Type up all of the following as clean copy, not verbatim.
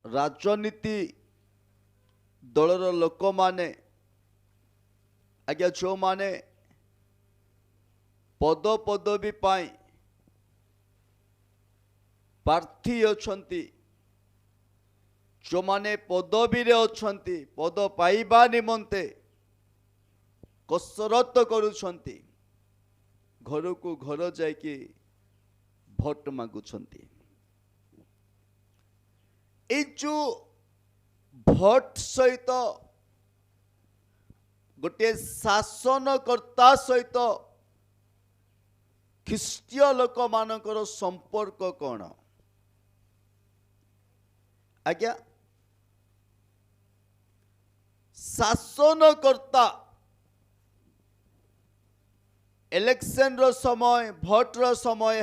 राजनीति दलर लोक माने आज्ञा जो माने पद पदवी पाई प्रार्थी अछंती जो माने पदवी रे अछंती पद पाइबा निमंते कसरत करुछंती घर को घर जाइकी भोट मागुछंती ए जो भोट सहित गोटे शासनकर्ता सहित ख्रीष्टीय लोक मानकर संपर्क कौन आज्ञा शासनकर्ता इलेक्शन रो समय भोट रो समय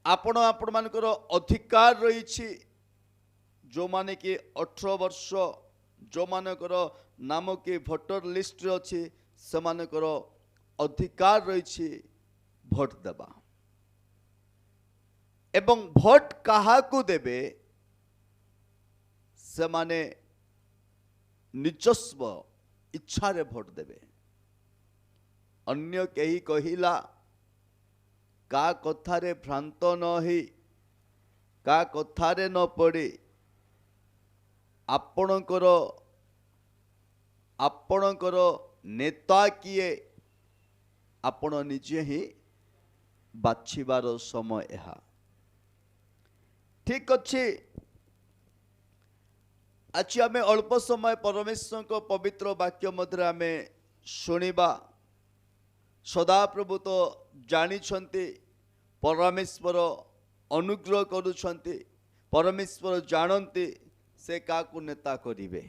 आपण मानकर अधिकार रही जो माने कि 18 वर्ष जो मानकर नाम कि भोटर लिस्ट अच्छी से मानकर अधिकार रही भोट देबा एवं भोट काहाकू देबे से माने निजस्व इच्छा रे भोट देबे अन्य कहीं कहिला का कथारे भ्रांत न ही का कथारे न पड़ी आपणकर नेता किए आपण निजे ही बाछिबार समय यह ठीक अच्छे आज आम अल्प समय परमेश्वर को पवित्र वाक्य मध्य आम शुणा सदाप्रभु तो जानी परमेश्वर अनुग्रह करुछंती परमेश्वर जानती से का नेता करिवे।